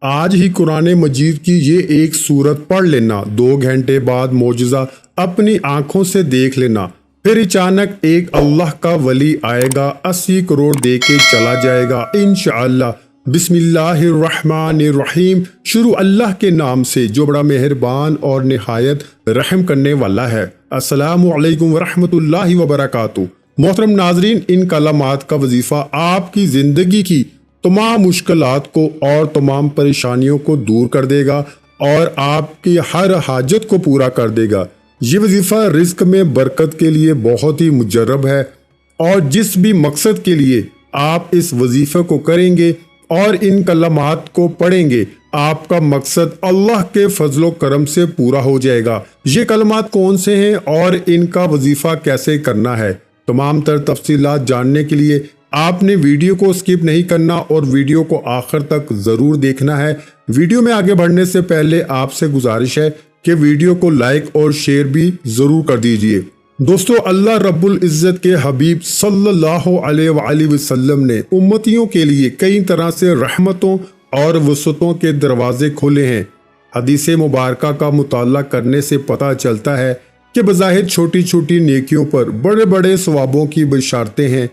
آج ہی قرآن مجید کی یہ ایک سورت پڑھ لینا، 2 گھنٹے بعد معجزہ اپنی آنکھوں سے دیکھ لینا، پھر اچانک ایک اللہ کا ولی آئے گا، 80 کروڑ دے کے چلا جائے گا انشاءاللہ۔ بسم اللہ الرحمن الرحیم، شروع اللہ کے نام سے جو بڑا مہربان اور نہایت رحم کرنے والا ہے۔ السلام علیکم ورحمۃ اللہ وبرکاتہ۔ محترم ناظرین، ان کلمات کا وظیفہ آپ کی زندگی کی تمام مشکلات کو اور تمام پریشانیوں کو دور کر دے گا اور آپ کی ہر حاجت کو پورا کر دے گا۔ یہ وظیفہ رزق میں برکت کے لیے بہت ہی مجرب ہے، اور جس بھی مقصد کے لیے آپ اس وظیفے کو کریں گے اور ان کلمات کو پڑھیں گے، آپ کا مقصد اللہ کے فضل و کرم سے پورا ہو جائے گا۔ یہ کلمات کون سے ہیں اور ان کا وظیفہ کیسے کرنا ہے، تمام تر تفصیلات جاننے کے لیے آپ نے ویڈیو کو سکپ نہیں کرنا اور ویڈیو کو آخر تک ضرور دیکھنا ہے۔ ویڈیو میں آگے بڑھنے سے پہلے آپ سے گزارش ہے کہ ویڈیو کو لائک اور شیئر بھی ضرور کر دیجئے۔ دوستو، اللہ رب العزت کے حبیب صلی اللہ علیہ وآلہ وسلم نے امتیوں کے لیے کئی طرح سے رحمتوں اور وسعتوں کے دروازے کھولے ہیں۔ حدیث مبارکہ کا مطالعہ کرنے سے پتہ چلتا ہے کہ بظاہر چھوٹی چھوٹی نیکیوں پر بڑے بڑے ثوابوں کی بشارتیں ہیں۔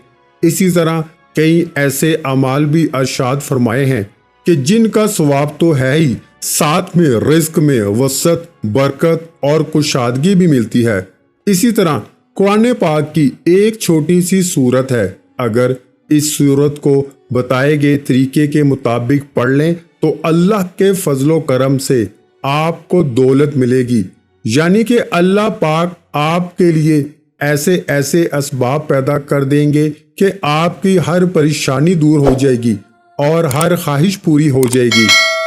اسی طرح کئی ایسے اعمال بھی ارشاد فرمائے ہیں کہ جن کا ثواب تو ہے ہی، ساتھ میں رزق میں وسعت، برکت اور کشادگی بھی ملتی ہے۔ اسی طرح قرآن پاک کی ایک چھوٹی سی سورت ہے، اگر اس سورت کو بتائے گئے طریقے کے مطابق پڑھ لیں تو اللہ کے فضل و کرم سے آپ کو دولت ملے گی، یعنی کہ اللہ پاک آپ کے لیے ایسے ایسے اسباب پیدا کر دیں گے کہ آپ کی ہر پریشانی دور ہو جائے گی اور ہر خواہش پوری ہو جائے گی۔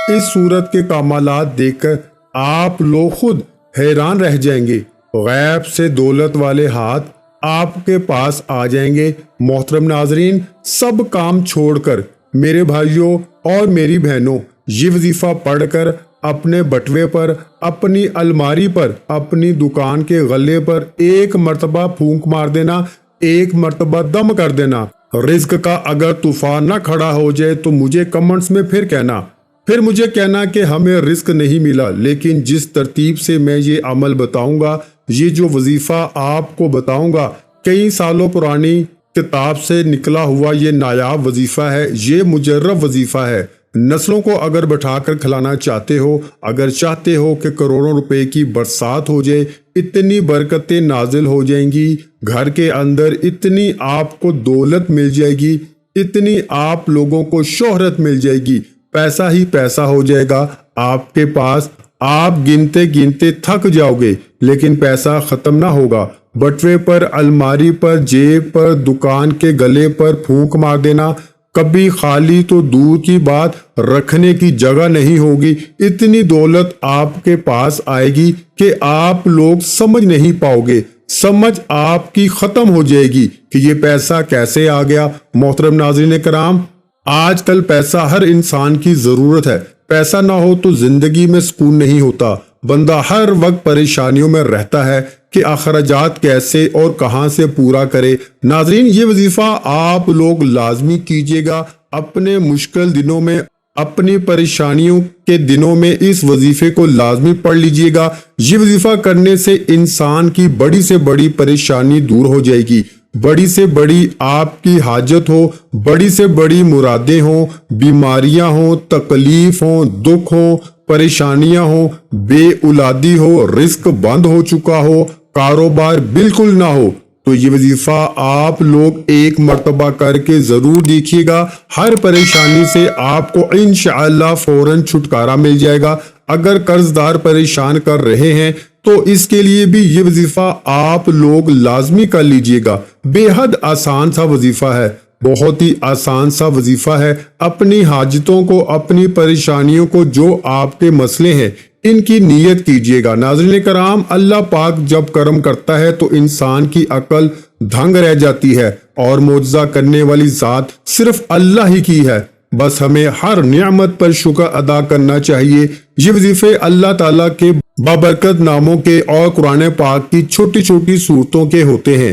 اس صورت کے کمالات دیکھ کر آپ لوگ خود حیران رہ جائیں گے، غیب سے دولت والے ہاتھ آپ کے پاس آ جائیں گے۔ محترم ناظرین، سب کام چھوڑ کر میرے بھائیوں اور میری بہنوں، یہ وظیفہ پڑھ کر اپنے بٹوے پر، اپنی الماری پر، اپنی دکان کے غلے پر ایک مرتبہ پھونک مار دینا، ایک مرتبہ دم کر دینا۔ رزق کا اگر طوفان نہ کھڑا ہو جائے تو مجھے کمنٹس میں پھر مجھے کہنا کہ ہمیں رزق نہیں ملا، لیکن جس ترتیب سے میں یہ عمل بتاؤں گا، یہ جو وظیفہ آپ کو بتاؤں گا، کئی سالوں پرانی کتاب سے نکلا ہوا یہ نایاب وظیفہ ہے، یہ مجرب وظیفہ ہے۔ نسلوں کو اگر بٹھا کر کھلانا چاہتے ہو، اگر چاہتے ہو کہ کروڑوں روپے کی برسات ہو جائے، اتنی برکتیں نازل ہو جائیں گی، گھر کے اندر اتنی آپ کو دولت مل جائے گی، اتنی آپ لوگوں کو شہرت مل جائے گی، پیسہ ہی پیسہ ہو جائے گا آپ کے پاس، آپ گنتے گنتے تھک جاؤ گے لیکن پیسہ ختم نہ ہوگا۔ بٹوے پر، الماری پر، جیب پر، دکان کے گلے پر پھونک مار دینا، کبھی خالی تو دور کی بات، رکھنے کی جگہ نہیں ہوگی، اتنی دولت آپ کے پاس آئے گی کہ آپ لوگ سمجھ نہیں پاؤ گے، سمجھ آپ کی ختم ہو جائے گی کہ یہ پیسہ کیسے آ گیا۔ محترم ناظرین کرام، آج کل پیسہ ہر انسان کی ضرورت ہے، پیسہ نہ ہو تو زندگی میں سکون نہیں ہوتا، بندہ ہر وقت پریشانیوں میں رہتا ہے کہ اخراجات کیسے اور کہاں سے پورا کرے۔ ناظرین، یہ وظیفہ آپ لوگ لازمی کیجیے گا، اپنے مشکل دنوں میں، اپنی پریشانیوں کے دنوں میں اس وظیفے کو لازمی پڑھ لیجیے گا۔ یہ وظیفہ کرنے سے انسان کی بڑی سے بڑی پریشانی دور ہو جائے گی، بڑی سے بڑی آپ کی حاجت ہو، بڑی سے بڑی مرادیں ہوں، بیماریاں ہوں، تکلیف ہوں، دکھ ہوں، پریشانیاں ہوں، بے اولادی ہو، رزق بند ہو چکا ہو، کاروبار بالکل نہ ہو، تو یہ وظیفہ آپ لوگ ایک مرتبہ کر کے ضرور دیکھیے گا، ہر پریشانی سے آپ کو انشاءاللہ فوراً چھٹکارا مل جائے گا۔ اگر قرض دار پریشان کر رہے ہیں تو اس کے لیے بھی یہ وظیفہ آپ لوگ لازمی کر لیجئے گا۔ بے حد آسان سا وظیفہ ہے، بہت ہی آسان سا وظیفہ ہے۔ اپنی حاجتوں کو، اپنی پریشانیوں کو، جو آپ کے مسئلے ہیں، ان کی نیت کیجئے گا۔ ناظرین کرام، اللہ پاک جب کرم کرتا ہے تو انسان کی عقل دھنگ رہ جاتی ہے، اور معجزہ کرنے والی ذات صرف اللہ ہی کی ہے۔ بس ہمیں ہر نعمت پر شکر ادا کرنا چاہیے۔ یہ وظیفے اللہ تعالیٰ کے بابرکت ناموں کے اور قرآن پاک کی چھوٹی چھوٹی صورتوں کے ہوتے ہیں۔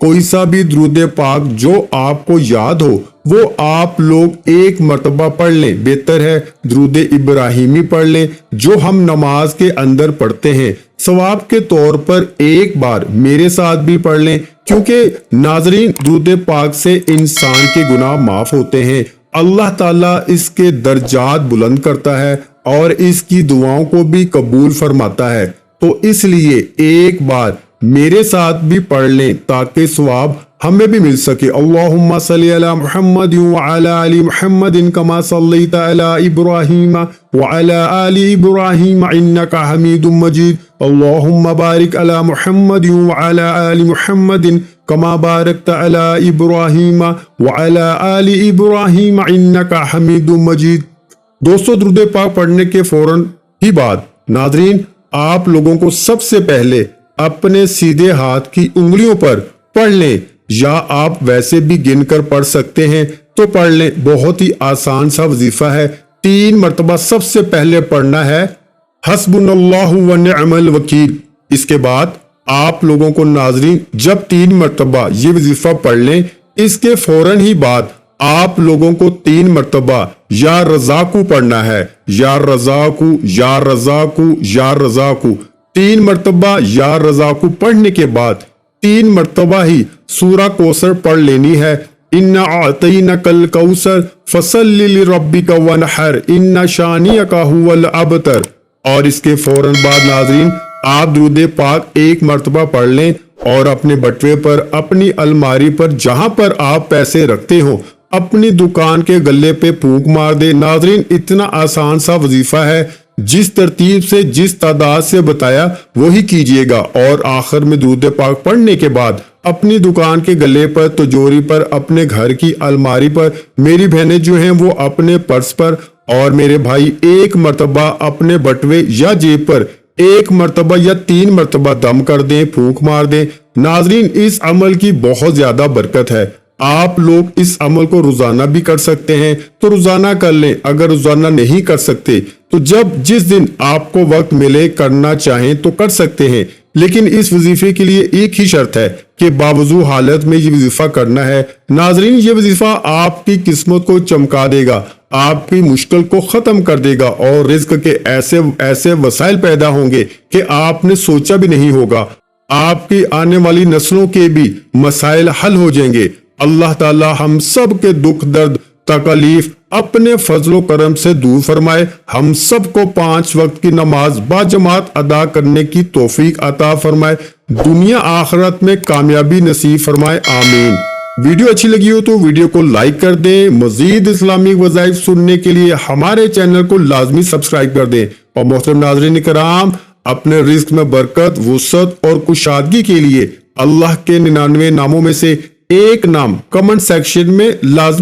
کوئی سا بھی درود پاک جو آپ کو یاد ہو وہ آپ لوگ ایک مرتبہ پڑھ لیں۔ بہتر ہے درود ابراہیمی پڑھ لیں جو ہم نماز کے اندر پڑھتے ہیں۔ ثواب کے طور پر ایک بار میرے ساتھ بھی پڑھ لیں، کیونکہ ناظرین درود پاک سے انسان کے گناہ معاف ہوتے ہیں، اللہ تعالیٰ اس کے درجات بلند کرتا ہے اور اس کی دعاؤں کو بھی قبول فرماتا ہے۔ تو اس لیے ایک بار میرے ساتھ بھی پڑھ لیں تاکہ ثواب ہمیں بھی مل سکے۔ اللہم صلی علی محمد وعلی آل محمد کما صلیت علی ابراہیم وعلی آل ابراہیم انک حمید مجید۔ اللہم بارک علی محمد وعلی آل محمد کما بارکت علی ابراہیم وعلی آل ابراہیم انک حمید مجید۔ دوستو درود پاک پڑھنے کے فوراً ہی بعد ناظرین آپ لوگوں کو سب سے پہلے اپنے سیدھے ہاتھ کی انگلیوں پر پڑھ لیں، یا آپ ویسے بھی گن کر پڑھ سکتے ہیں تو پڑھ لیں۔ بہت ہی آسان سا وظیفہ ہے، 3 مرتبہ سب سے پہلے پڑھنا ہے حسبنا اللہ و نعم الوکیل۔ اس کے بعد آپ لوگوں کو ناظرین جب 3 مرتبہ یہ وظیفہ پڑھ لیں، اس کے فوراً ہی بعد آپ لوگوں کو 3 مرتبہ یا رزاقو پڑھنا ہے، یا رزاقو یا رزاقو یا رزاقو۔ 3 مرتبہ یا رزاقو پڑھنے کے بعد 3 مرتبہ ہی سورہ کوثر پڑھ لینی ہے۔ اِنَّا أَعْطَيْنَاكَ الْكَوْثَرَ فَصَلِّ لِرَبِّكَ وَانْحَرْ إِنَّ شَانِئَكَ هُوَ الْأَبْتَرُ۔ اور اس کے فوراً بعد ناظرین آپ درود پاک 1 مرتبہ پڑھ لیں اور اپنے بٹوے پر، اپنی الماری پر، جہاں پر آپ پیسے رکھتے ہو، اپنی دکان کے گلے پہ پھونک مار دے۔ ناظرین اتنا آسان سا وظیفہ ہے، جس ترتیب سے جس تعداد سے بتایا وہی کیجئے گا، اور آخر میں درود پاک پڑھنے کے بعد اپنی دکان کے گلے پر، تجوری پر، اپنے گھر کی الماری پر، میری بہنیں جو ہیں وہ اپنے پرس پر، اور میرے بھائی 1 مرتبہ اپنے بٹوے یا جیب پر 1 مرتبہ یا 3 مرتبہ دم کر دیں، پھونک مار دیں۔ ناظرین اس عمل کی بہت زیادہ برکت ہے، آپ لوگ اس عمل کو روزانہ بھی کر سکتے ہیں تو روزانہ کر لیں، اگر روزانہ نہیں کر سکتے تو جس دن آپ کو وقت ملے کرنا چاہیں تو کر سکتے ہیں، لیکن اس وظیفے کے لیے ایک ہی شرط ہے کہ باوضو حالت میں یہ وظیفہ کرنا ہے۔ ناظرین یہ وظیفہ آپ کی قسمت کو چمکا دے گا، آپ کی مشکل کو ختم کر دے گا، اور رزق کے ایسے وسائل پیدا ہوں گے کہ آپ نے سوچا بھی نہیں ہوگا۔ آپ کی آنے والی نسلوں کے بھی مسائل حل ہو جائیں گے۔ اللہ تعالی ہم سب کے دکھ درد تکلیف اپنے فضل و کرم سے دور فرمائے، ہم سب کو 5 وقت کی نماز باجماعت ادا کرنے کی توفیق عطا فرمائے، دنیا آخرت میں کامیابی نصیب فرمائے، آمین۔ ویڈیو اچھی لگی ہو تو ویڈیو کو لائک کر دیں، مزید اسلامی وظائف سننے کے لیے ہمارے چینل کو لازمی سبسکرائب کر دیں، اور محترم ناظرین کرام اپنے رزق میں برکت، وسعت اور کشادگی کے لیے اللہ کے 99 ناموں میں سے ایک نام کمنٹ سیکشن میں لازمی